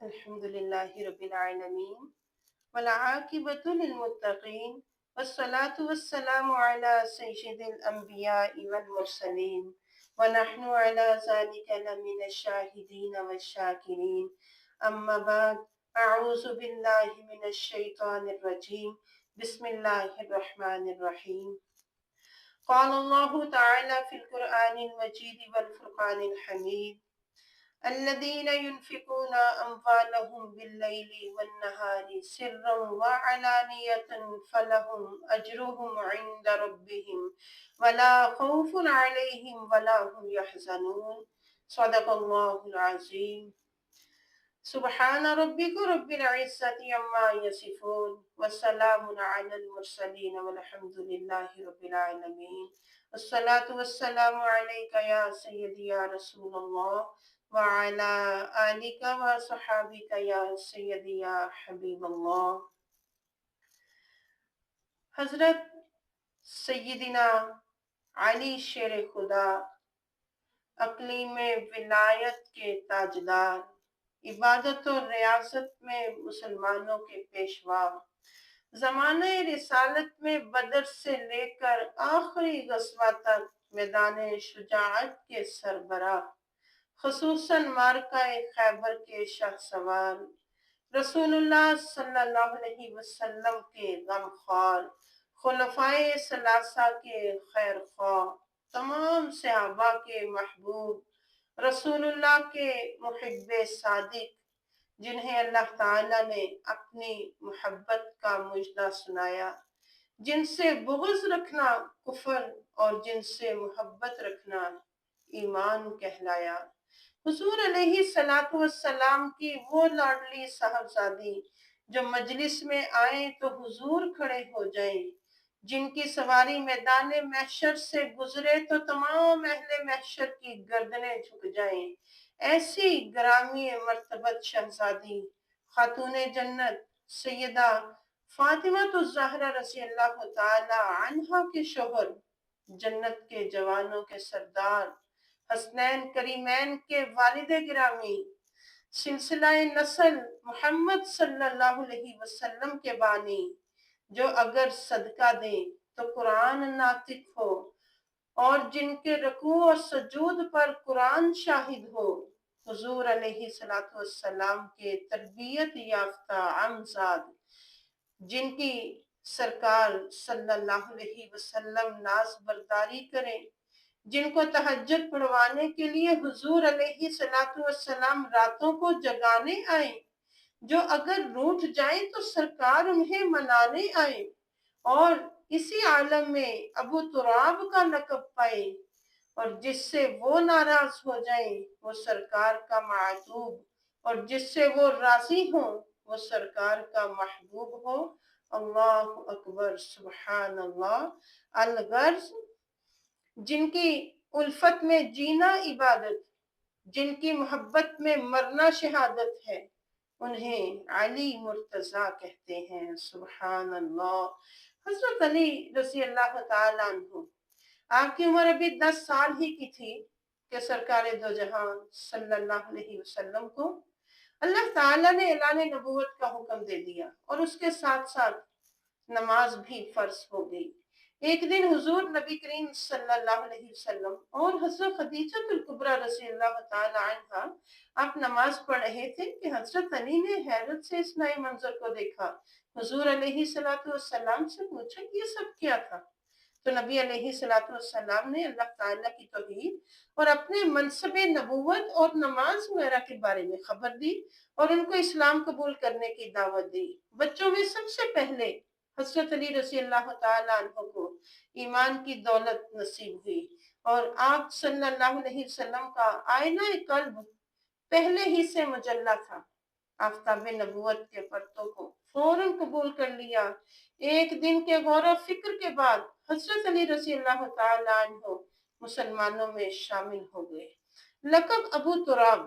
الحمد لله رب العالمين والعاقبة للمتقين والصلاة والسلام على سيد الأنبياء والمرسلين ونحن على ذلك لمن الشاهدين والشاكرين. أما بعد، أعوذ بالله من الشيطان الرجيم. بسم الله الرحمن الرحيم. قال الله تعالى في القرآن المجيد والفرقان الحميد: الذين ينفقون أموالهم بالليل والنهار سرا وعلانية فلهم أجرهم عند ربهم ولا خوف عليهم ولا هم يحزنون. صدق الله العظيم. سبحان ربك رب العزة عما يصفون وسلام على المرسلين والحمد لله رب العالمين. الصلاة والسلام عليك يا سيدي يا رسول الله وعلى آلك وصحابك يا سيدي يا حبيب الله. حضرت سیدنا علی شیر خدا، اقلیم ولایت کے تاجدار، عبادت و ریاست میں مسلمانوں کے پیشوا، زمانہ رسالت میں بدر سے لے کر آخری غزوہ تک میدان شجاعت کے سربراہ، خصوصاً معرکہ خیبر کے شاہ سوار، رسول اللہ صلی اللہ علیہ وسلم کے غمخوار، خلفائے ثلاثہ کے خیر خواہ، تمام صحابہ کے محبوب، رسول اللہ کے محب صادق، جنہیں اللہ تعالیٰ نے اپنی محبت کا مجدہ سنایا، جن سے بغض رکھنا کفر اور جن سے محبت رکھنا ایمان کہلایا۔ حضور علیہ الصلوۃ والسلام کی وہ لاڈلی صاحبزادی جو مجلس میں آئیں تو حضور کھڑے ہو جائیں، جن کی سواری میدان محشر سے گزرے تو تمام اہل محشر کی گردنیں جھک جائیں، ایسی گرامی مرتبت شہزادی خاتون جنت سیدہ فاطمہ الزہرا رضی اللہ تعالی عنہا کے شوہر، جنت کے جوانوں کے سردار، حسنین کریمین کے والد گرامی، سلسلہ نسل محمد صلی اللہ علیہ وسلم کے بانی، جو اگر صدقہ دیں تو قرآن ناطق ہو اور جن کے رکوع اور سجود پر قرآن شاہد ہو، حضور علیہ الصلوۃ والسلام کے تربیت یافتہ امزاد، جن کی سرکار صلی اللہ علیہ وسلم ناز برداری کریں، جن کو تہجد پڑھوانے کے لیے حضور علیہ الصلوۃ والسلام راتوں کو جگانے آئیں، جو اگر روٹھ جائیں تو سرکار انہیں منانے آئیں، اور اسی عالم میں ابو تراب کا لقب پائے، اور جس سے وہ ناراض ہو جائیں وہ سرکار کا معتوب، اور جس سے وہ راضی ہوں وہ سرکار کا محبوب ہو۔ اللہ اکبر، سبحان اللہ۔ الغرض، جن کی الفت میں جینا عبادت، جن کی محبت میں مرنا شہادت ہے، انہیں علی مرتضیٰ کہتے ہیں۔ سبحان اللہ۔ حضرت علی رضی اللہ تعالیٰ عنہ، آپ کی عمر ابھی 10 سال ہی کی تھی کہ سرکار دو جہان صلی اللہ علیہ وسلم کو اللہ تعالیٰ نے اعلان نبوت کا حکم دے دیا، اور اس کے ساتھ ساتھ نماز بھی فرض ہو گئی۔ ایک دن حضور نبی کریم صلی اللہ علیہ وسلم اور حضرت خدیجہ الکبریٰ رضی اللہ تعالی عنہا آپ نماز پڑھ رہے تھے کہ حضرت علی نے حیرت سے اس نئے منظر کو دیکھا۔ حضور علیہ السلام سے پوچھا یہ سب کیا تھا؟ تو نبی علیہ السلام نے اللہ تعالیٰ کی توحید اور اپنے منصب نبوت اور نماز وغیرہ کے بارے میں خبر دی، اور ان کو اسلام قبول کرنے کی دعوت دی۔ بچوں میں سب سے پہلے حضرت علی رضی اللہ تعالیٰ عنہ کو ایمان کی دولت نصیب ہوئی، اور آپ صلی اللہ علیہ وسلم کا آئینہ قلب پہلے ہی سے مجلہ تھا۔ آفتاب نبوت کے پرتوں کو فوراً قبول کر لیا۔ ایک دن کے غور و فکر کے بعد حضرت علی رضی اللہ تعالیٰ عنہ مسلمانوں میں شامل ہو گئے۔ لقب ابو تراب،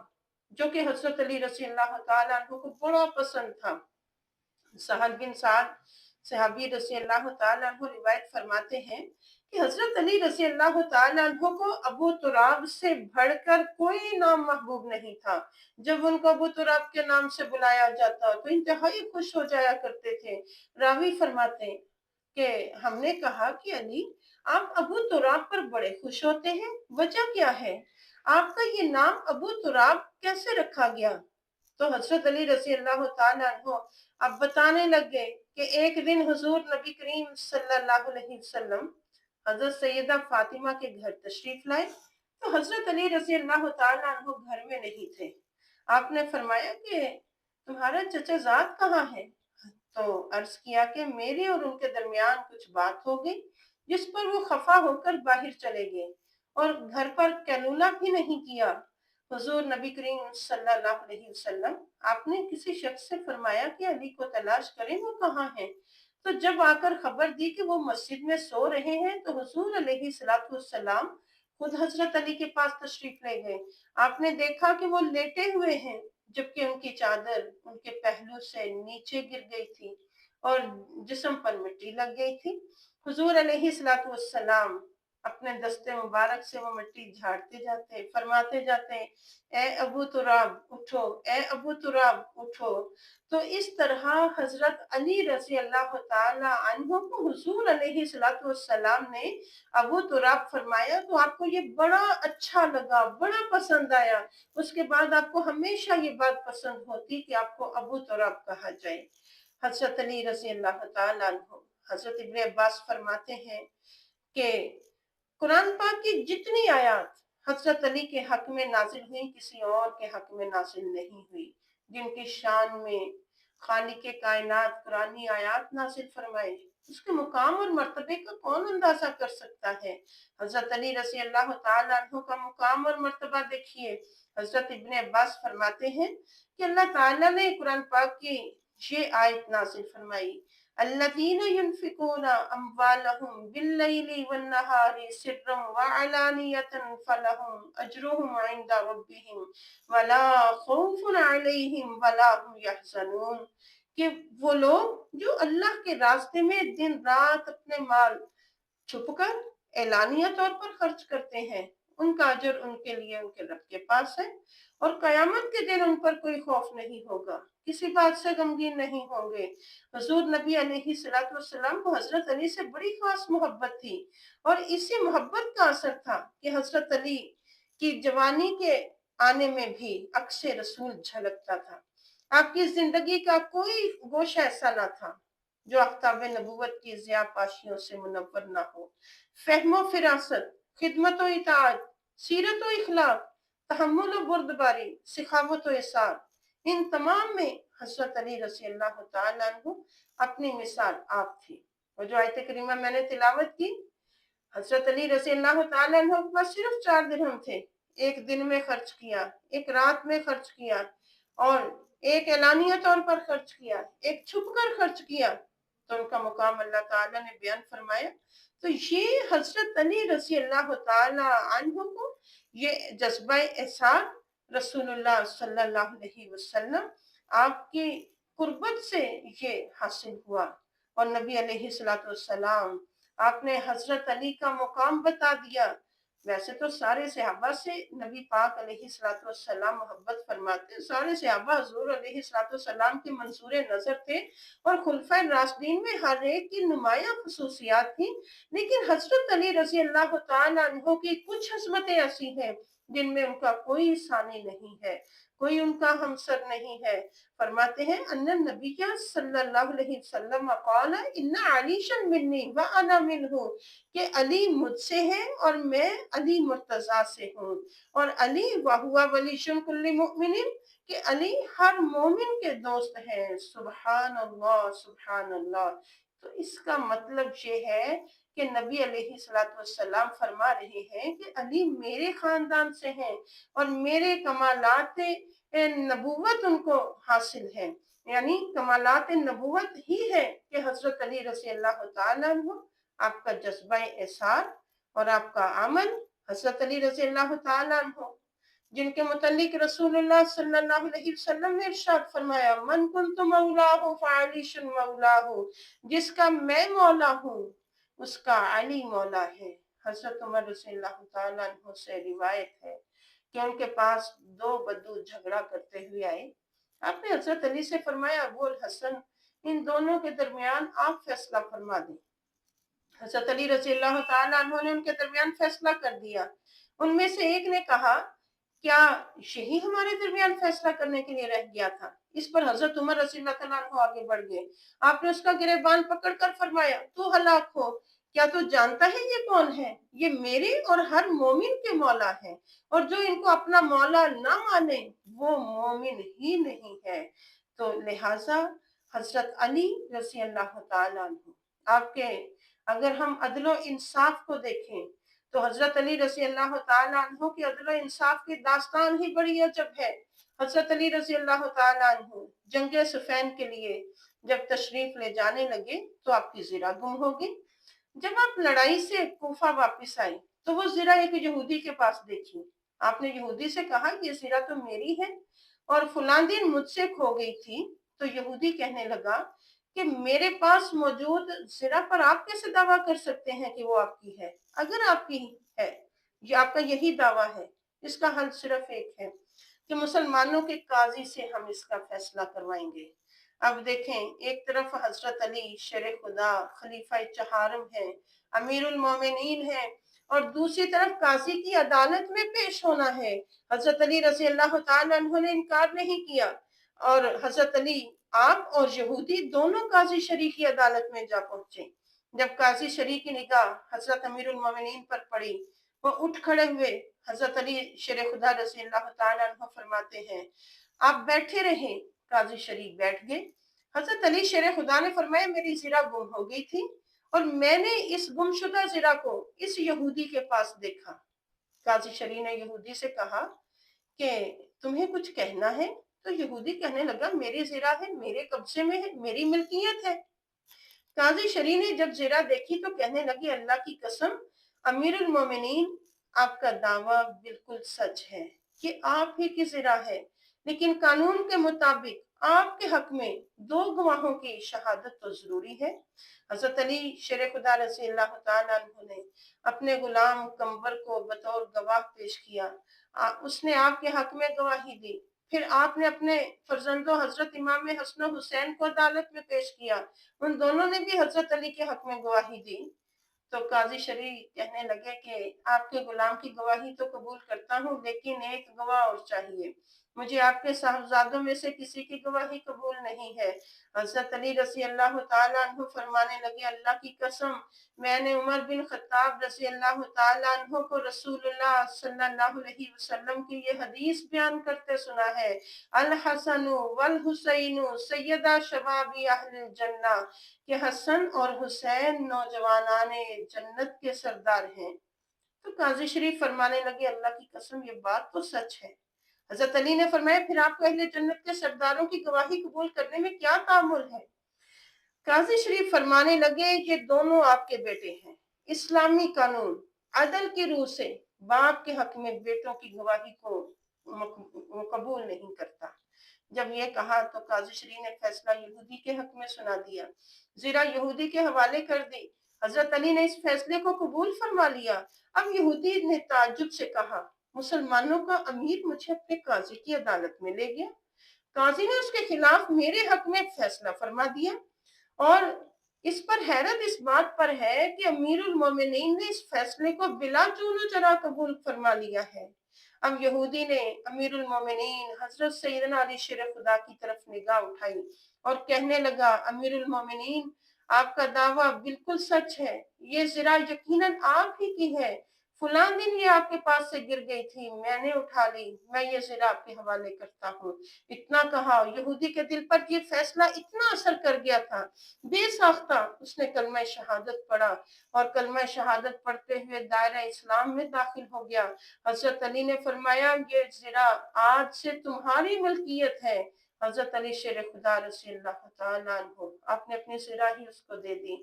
جو کہ حضرت علی رضی اللہ تعالیٰ عنہ کو بڑا پسند تھا، سہل بن سعد صحابی رضی اللہ تعالیٰ عنہ روایت فرماتے ہیں कि हजरत अली रजी अल्लाह ताला अन्हो को अबू तुराब से बढ़कर कोई नाम महबूब नहीं था। जब उनको अबू तुराब के नाम से बुलाया जाता तो इंतहाई खुश हो जाया करते थे। रावी फरमाते हैं कि हमने कहा कि अली, आप अबू तुराब पर बड़े खुश होते हैं, वजह क्या है? आपका ये नाम अबू तुराब कैसे रखा गया? तो हजरत अली रजी अल्लाह ताला अन्हो अब बताने लग गए कि एक दिन हुजूर नबी करीम सल्लल्लाहु अलैहि वसल्लम हजरत सैयदा फातिमा के घर तशरीफ लाए। तो हजरत अली रजी अल्लाह ताला अन्हो घर में नहीं थे। आपने फरमाया कि तुम्हारा चचा जाद कहाँ है? तो अर्ज किया कि मेरे और उनके दरमियान कुछ बात हो गई, जिस पर वो खफा होकर बाहर चले गए और घर पर कैलूला भी नहीं किया। हुजूर नबी करीम सल्लल्लाहु अलैहि वसल्लम, आपने किसी शख्स से फरमाया कि अली को तलाश करें, वो कहाँ है? तो जब आकर खबर दी कि वो मस्जिद में सो रहे हैं, तो हुजूर अलैहि सलातु वस्सलाम खुद हजरत अली के पास तशरीफ ले गए। आपने देखा कि वो लेटे हुए हैं, जबकि उनकी चादर उनके पहलू से नीचे गिर गई थी और जिस्म पर मिट्टी लग गई थी। हुजूर अलैहि सलातु वस्सलाम अपने दस्ते मुबारक से वो मिट्टी झाड़ते जाते, फरमाते जाते, ए अबू तुराब उठो, ए अबू तुराब उठो। तो इस तरह हजरत अली रजी अल्लाह ताला अन्हो को हुजूर अलैहि सलातु वस्सलाम ने अबू तुराब फरमाया, तो आपको ये बड़ा अच्छा लगा, बड़ा पसंद आया। उसके बाद आपको हमेशा ये बात पसंद होती कि आपको अबू तुराब कहा जाए। हजरत अली रजी अल्लाह ताला अन्हो, हजरत इब्ने अब्बास फरमाते हैं कि कुरान पाक की जितनी आयत हजरत अली के हक में नाजिल हुई, किसी और के हक में नाजिल नहीं हुई। जिनकी शान में खालिक कायनात कुरानी आयत नाजिल फरमाए, उसके मुकाम और मर्तबे का कौन अंदाजा कर सकता है? हजरत अली रजी अल्लाह ताला अन्हु का मुकाम और मर्तबा देखिए। हजरत इब्ने अब्बास फरमाते हैं कि अल्लाह ताला ने कुरान पाक की ये आयत नाजिल फरमाई, अल्लज़ीना युनफिकूना अम्वालहुम बिल्लैली वन्नहारी सिर्रम व अलानियतन फलहुम अजरुहुम इंदा रब्बिहिम वला खौफुन अलैहिम वला हुम यहज़नून। कि वो लोग जो अल्लाह के रास्ते में दिन रात अपने माल छुपकर एलानिया तौर पर खर्च करते हैं, उनका अजर उनके लिए उनके रब के पास है और कयामत के दिन उन पर कोई खौफ नहीं होगा, किसी बात से गमगीन नहीं होंगे। हजूर नबी अलैहि सलातु वस्सलाम को हजरत अली से बड़ी खास मोहब्बत थी और इसी मोहब्बत का असर था कि हजरत अली की जवानी के आने में भी अक्से रसूल झलकता था। आपकी जिंदगी का कोई गोशा ऐसा ना था जो आफ्ताब नबूवत की ज़िया पाशियों से मुनव्वर ना हो। फहमो फिरासत, खिदमत व इताअत, सीरत व इखलाक, तहम्मुल व बुर्दबारी, सिखावत व इसार, इन तमाम में हजरत अली रज़ी अल्लाह तआला अन्हु अपनी मिसाल आप थी। और जो आयत करीमा मैंने तिलावत की, हजरत अली रज़ी अल्लाह तआला अन्हु के पास सिर्फ 4 दिरहम थे। एक दिन में खर्च किया, एक रात में खर्च किया और एक एलानिया तौर पर खर्च किया, एक छुप कर खर्च किया। तो उनका मुकाम अल्लाह ताला ने बयान फरमाया। तो ये हजरत अली रज़ी अल्लाह ताला अन्हु को ये जज्बा एहसान रसूलुल्लाह सल्लल्लाहु अलैहि वसल्लम आपकी कुर्बत से ये हासिल हुआ। और नबी अलैहि सलातु वस्सलाम, आपने हजरत अली का मुकाम बता दिया। वैसे तो सारे सहाबा से नबी पाक अलैहि सलातु वस्सलाम मोहब्बत फरमाते, सारे सहाबा हुजूर अलैहि सलातु वस्सलाम के मंसूरे नजर थे और खुलफाए राशिदीन में हर एक की नुमाया खसूसियात थी। लेकिन हजरत अली रजी अल्लाह तआला अन्हु की कुछ हस्मतें ऐसी हैं जिनमें उनका कोई सानी नहीं है, कोई उनका हमसर नहीं है। फरमाते हैं अन्नन नबिय्या सल्लल्लाहु अलैहि वसल्लम क़ाल इन्ना अलीशन मिन्नी व अना मिन्हु, कि अली मुझसे है और मैं अली मुर्तजा से हूँ। और अली वहुवा वलीशुन कुल्ली मुमिनिन, कि अली हर मोमिन के दोस्त हैं। सुभान अल्लाह, सुभान अल्लाह। तो इसका मतलब ये है कि नबी अलैहि सलातु वस्सलाम फरमा रहे हैं कि अली मेरे खानदान से हैं और मेरे कमालात नबूवत उनको हासिल है। यानी कमालात नबूवत ही है कि हजरत अली रज़ी अल्लाह तआला अन्हु, आपका जज्बा एसार और आपका अमल हजरत अली रज़ी अल्लाह तआला अन्हु, जिनके मुतल्लिक रसूलुल्लाह सल्लल्लाहु अलैहि वसल्लम ने इरशाद फरमाया, मन कुन्तु मौलाहु फअलीशुन मौलाहु, जिसका मैं मौला हूँ उसका अली मौला है। हजरत उमर रज़ियल्लाहु ताला अन्हु से रिवायत है कि उनके पास दो बद्दू झगड़ा करते हुए आए। आपने हजरत अली से फरमाया, बोल हसन, इन दोनों के दरमियान आप फैसला फरमा दें। हजरत अली रज़ियल्लाहु ताला अन्हु ने उनके दरमियान फैसला कर दिया। उनमें से एक ने कहा, क्या यही हमारे दरमियान फैसला करने के लिए रह गया था? इस पर हजरत उमर रज़ियल्लाहु ताला अन्हु आगे बढ़ गए। आपने उसका गिरेबान पकड़कर फरमाया, तू हलाक हो, क्या तू जानता है ये कौन है? ये मेरे और हर मोमिन के मौला है, और जो इनको अपना मौला ना माने वो मोमिन ही नहीं है। तो लिहाजा हजरत अली रज़ियल्लाहु ताला अन्हु, आपके अगर हम अदलो इंसाफ को देखें तो हजरत अली रज़ियल्लाहु ताला अन्हु की अदलो इंसाफ की दास्तान ही बड़ी अजब है। हजरत अली रज़ियल्लाहु ताला अन्हु जंगे सुफैन के लिए जब तशरीफ ले जाने लगे तो आपकी ज़िरा गुम हो गई। जब आप लड़ाई से कूफा वापस आई तो वो ज़िरा एक यहूदी के पास देखी। आपने यहूदी से कहा, ये ज़िरा तो मेरी है और फलां दिन मुझसे खो गई थी। तो यहूदी कहने लगा कि मेरे पास मौजूद ज़िरा पर आप कैसे दावा कर सकते हैं कि वो आपकी है? अगर आपकी है, ये आपका यही दावा है, इसका हल सिर्फ एक है कि मुसलमानों के काजी से हम इसका फैसला करवाएंगे। अब देखें, एक तरफ हजरत अली शेर खुदा खलीफा चहारम है, अमीरुल मोमिनीन है, और दूसरी तरफ काजी की अदालत में पेश होना है। हजरत अली रज़ियल्लाहु ताला अन्हु ने इनकार नहीं किया, और हजरत अली, आप और यहूदी दोनों काजी शरी की अदालत में जा पहुंचे। जब काजी शरी की निगाह हजरत अमीरुल मोमिनीन पर पड़ी, वो उठ खड़े हुए। हजरत अली शेर खुदा रज़ियल्लाहु ताला अन्हु फरमाते हैं, आप बैठे रहे। काजी शरीफ बैठ गए। हजरत अली शेर खुदा ने फरमाया, मेरी ज़िरा गुम हो गई थी और मैंने इस गुमशुदा ज़िरा को इस यहूदी के पास देखा। काजी शरीफ ने यहूदी से कहा कि तुम्हें कुछ कहना है? तो यहूदी कहने लगा, मेरी ज़िरा है, मेरे कब्जे में है, मेरी मिल्कियत है। काजी शरी ने जब ज़िरा देखी तो कहने लगी, अल्लाह की कसम अमीरुल मोमिनीन, आपका दावा बिल्कुल सच है कि आप ही की ज़िरा है, लेकिन कानून के मुताबिक आपके हक में दो गवाहों की शहादत तो जरूरी है। हजरत अली शेर खुदा रज़ियल्लाहु ताला अन्हु ने अपने गुलाम कंबर को बतौर गवाह पेश किया। उसने आपके हक में गवाही दी। फिर आपने अपने फर्जंदों हजरत इमाम हसन हुसैन को अदालत में पेश किया। उन दोनों ने भी हजरत अली के हक में गवाही दी। तो काजी शरी कहने लगे कि आपके गुलाम की गवाही तो कबूल करता हूँ, लेकिन एक गवाह और चाहिए। मुझे आपके साहबजादों में से किसी की गवाही कबूल नहीं है। हजरत अली रज़ियल्लाहु ताला अन्हु फरमाने लगे, अल्लाह की कसम, मैंने उमर बिन खत्ताब रज़ियल्लाहु ताला अन्हु को रसूलुल्लाह सल्लल्लाहु अलैहि वसल्लम की ये हदीस बयान करते सुना है, अल हसनु वल हुसैनु सैयदा शबाबी अहलिल जन्ना, कि हसन और हुसैन नौजवानाने जन्नत के सरदार हैं। तो काजी शरीफ फरमाने लगे, अल्लाह की कसम, ये बात तो सच है। हजरत अली ने फरमाया, फिर आपको अहले जन्नत के सरदारों की गवाही कबूल करने में क्या तामुल है? काजी शरीफ फरमाने लगे, ये दोनों आपके बेटे हैं। इस्लामी कानून अदल की रूह से बाप के हक में बेटों की गवाही को कबूल नहीं करता। जब ये कहा तो काजी शरीफ ने फैसला यहूदी के हक में सुना दिया। ज़िरा यहूदी के हवाले कर दी। हजरत अली ने इस फैसले को कबूल फरमा लिया। अब यहूदी ने ताज्जुब से कहा, मुसलमानों का अमीर मुझे अपने काजी की अदालत में ले गया, काजी ने उसके खिलाफ मेरे हक में फैसला फरमा दिया, और इस पर हैरत इस बात पर है कि अमीरुल मोमिनीन ने इस फैसले को बिला चूनो चरा कबूल फरमा लिया है। अब यहूदी ने अमीरुल मोमिनीन हजरत सैयदना अली शेर खुदा की तरफ निगाह उठाई और कहने लगा, अमीरुल मोमिनीन, आपका दावा बिल्कुल सच है, ये ज़िरा यकीनन आप ही की है। फलां दिन ये आपके पास से गिर गई थी, मैंने उठा ली, मैं ये ज़िरा आपके हवाले करता हूँ। इतना कहा, यहूदी के दिल पर ये फैसला इतना असर कर गया था, बेसाख्ता उसने कलमा शहादत पढ़ा और कलमा शहादत पढ़ते हुए दायरा इस्लाम में दाखिल हो गया। हजरत अली ने फरमाया, ये ज़िरा आज से तुम्हारी मिल्कियत है। हजरत अली शेर खुदा रज़ियल्लाहु ताला अन्हु, आपने अपनी ज़िरा ही उसको दे दी।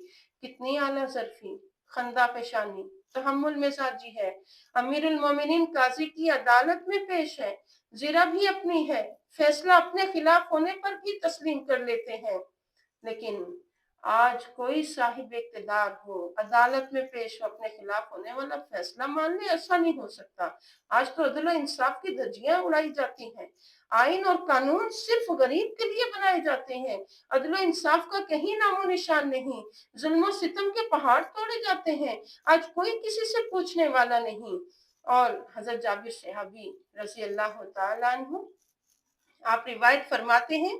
कितनी आला ज़र्फी, खंदा पेशानी, तहम्मुल मिजाजी है। अमीरुल मोमिनीन काजी की अदालत में पेश है, ज़िरा भी अपनी है, फैसला अपने खिलाफ होने पर भी तस्लीम कर लेते हैं। लेकिन आज कोई साहिब इक़्तिदार हो, अदालत में पेश हो, अपने खिलाफ होने वाला फैसला मान ले, ऐसा नहीं हो सकता। आज तो अदल इंसाफ की धज्जियां उड़ाई जाती हैं। आइन और कानून सिर्फ गरीब के लिए बनाए जाते हैं। अदल इंसाफ का कहीं नामो निशान नहीं। जुल्म सितम के पहाड़ तोड़े जाते हैं। आज कोई किसी से पूछने वाला नहीं। और हजरत जाबिर सहाबी रजी अल्लाह तआला अन्हु, आप रिवायत फरमाते हैं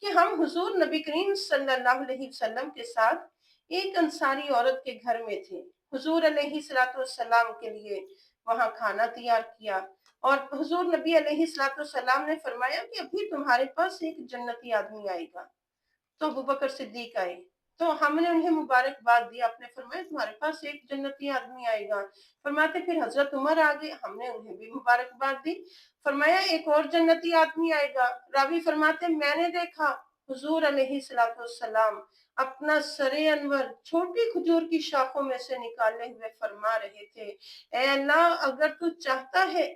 कि हम हुजूर नबी करीम सल्लल्लाहु अलैहि वसल्लम के साथ एक अंसारी औरत के घर में थे। हुजूर अलैहिस्सलाम के लिए वहां खाना तैयार किया और हुजूर नबी अलैहिस्सलाम ने फरमाया कि अभी तुम्हारे पास एक जन्नती आदमी आएगा। तो अबू बकर सिद्दीक आए, तो हमने उन्हें मुबारकबाद दी। आपने फरमाया तुम्हारे पास एक जन्नती आदमी आएगा। फरमाते फिर हजरत उमर आ गए, हमने उन्हें भी मुबारकबाद दी। फरमाया एक और जन्नती आदमी आएगा। रावी फरमाते मैंने देखा हुजूर अलैहिस्सलाम अपना सरे अनवर छोटी खजूर की शाखों में से निकाले हुए फरमा रहे थे, ए अल्लाह अगर तू चाहता है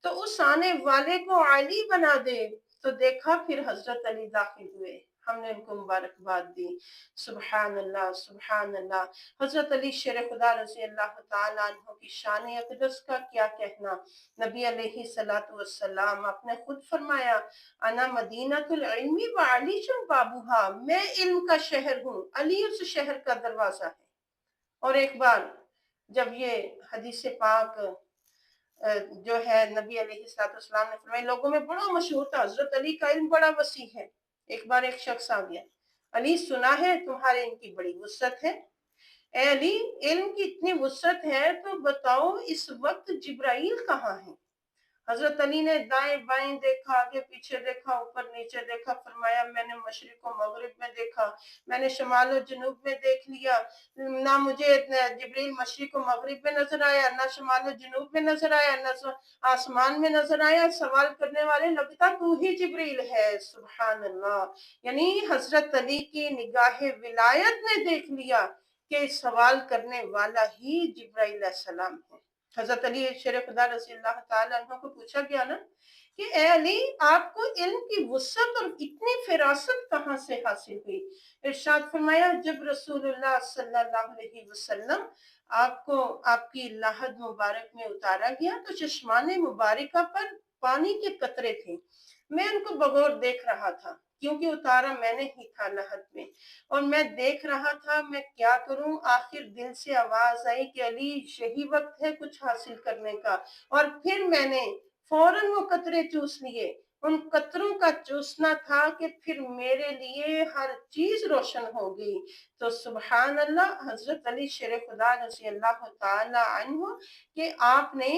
तो उस आने वाले को अली बना दे। तो देखा फिर हजरत अली दाखिल हुए, हमने उनको मुबारकबाद दी। सुबहान अल्लाह, सुबहान अल्लाह। हजरत अली शेर खुदा रज़ी अल्लाह तआला अन्हु की शान अक़दस का क्या कहना। नबी अलैहिस्सलातु वस्सलाम आपने खुद फरमाया, अना मदीनतुल इल्मी व अली बाबूहा, मैं इल्म का शहर हूँ, अली उस शहर का दरवाजा है। और एक बार जब ये हदीस पाक जो है नबी अलैहिस्सलाम ने फरमाया, लोगों में बड़ा मशहूर था, हजरत अली का इल्म बड़ा वसी है। एक बार एक शख्स आ गया, अली सुना है तुम्हारे इल्म की बड़ी वुसअत है। ए अली, इल्म की इतनी वुसअत है तो बताओ इस वक्त जिब्राइल कहाँ है। हजरत अली ने दाएं बाएं देखा, आगे पीछे देखा, ऊपर नीचे देखा। फरमाया मैंने मशरिक और मगरिब में देखा, मैंने शमाल और जनूब में देख लिया, ना मुझे जिब्रील मशरिक और मगरिब में नजर आया, ना शमाल और जनूब में नजर आया, ना आसमान में नजर आया। सवाल करने वाले लगता तू ही जिब्रील है। सुभान अल्लाह। यानी हजरत अली की निगाहे विलायत ने देख लिया कि सवाल करने वाला ही जिब्राइल सलाम है। हजरत अली शेर खुदा रज़ी अल्लाह तआला अन्हु को पूछा गया ना कि ए अली, आपको इल्म की वुसअत और इतनी फिरासत कहाँ से हासिल हुई। इरशाद फरमाया, जब रसूलुल्लाह सल्लल्लाहु अलैहि वसल्लम आपको आपकी लाहद मुबारक में उतारा गया तो चश्माने मुबारका पर पानी के कतरे थे। मैं उनको बगौर देख रहा था क्योंकि उतारा मैंने ही था लहद में, और मैं देख रहा था मैं क्या करूं। आखिर दिल से आवाज आई कि अली यही वक्त है कुछ हासिल करने का, और फिर मैंने फौरन वो कतरे चूस लिए। उन कतरों का चूसना था कि फिर मेरे लिए हर चीज रोशन हो गई। तो सुबहान अल्लाह, हजरत अली शेर खुदा रज़ी अल्लाह तआला अन्हु कि आपने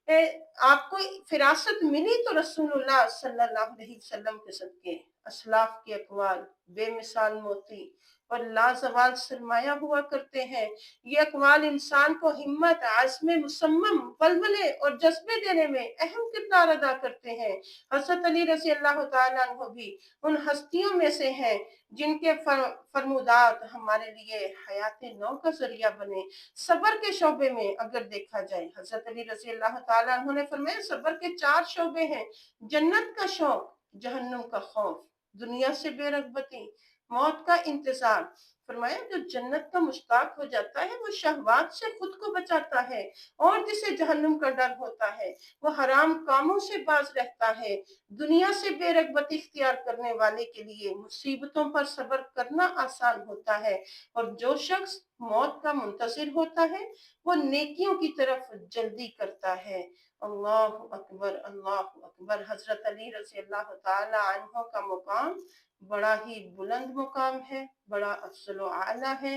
आपको फिरासत मिली तो रसूलुल्लाह सल्लल्लाहु अलैहि वसल्लम के सदके। असलाफ के अकवाल बेमिसाल मोती और लाजवाल सरमाया हुआ करते हैं। ये अकवाल इंसान को हिम्मत, आज़्म मुसम्मम, बलबले और जज्बे देने में अहम किरदार अदा करते हैं। हजरत अली रज़ी अल्लाह तआला अन्हु भी उन हस्तियों में से हैं जिनके फरमुदात हमारे लिए हयात नौ का जरिया बने। सबर के शोबे में अगर देखा जाए, हजरत अली रज़ी अल्लाह तआला अन्हु ने फरमाया सबर के 4 शोबे हैं, जन्नत का शौक, जहन्नुम का खौफ, दुनिया से बेरगबती, मौत का इंतजार। फरमाया जो जन्नत का मुश्ताक हो जाता है वो शहवात से खुद को बचाता है, और जिसे जहन्नुम का डर होता है वो हराम कामों से बाज रहता है। दुनिया से बेरगबती इख्तियार करने वाले के लिए मुसीबतों पर सब्र करना आसान होता है, और जो शख्स मौत का मुंतजिर होता है वो नेकियों की तरफ जल्दी करता है। अल्लाह अकबर, अल्लाह अकबर। हजरत अली रज़ी अल्लाह तआला अन्हु का मुकाम बड़ा ही बुलंद मुकाम है, बड़ा अफजल आला है।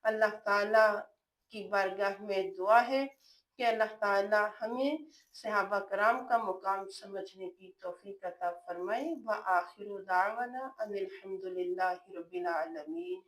अल्लाह ताला की बारगाह में दुआ है कि अल्लाह ताला हमें सहाबा कराम का मुकाम समझने की तौफीक अता फरमाए। व आखिरु दावाना अनिल हम्दुलिल्लाहि रब्बिल आलमीन।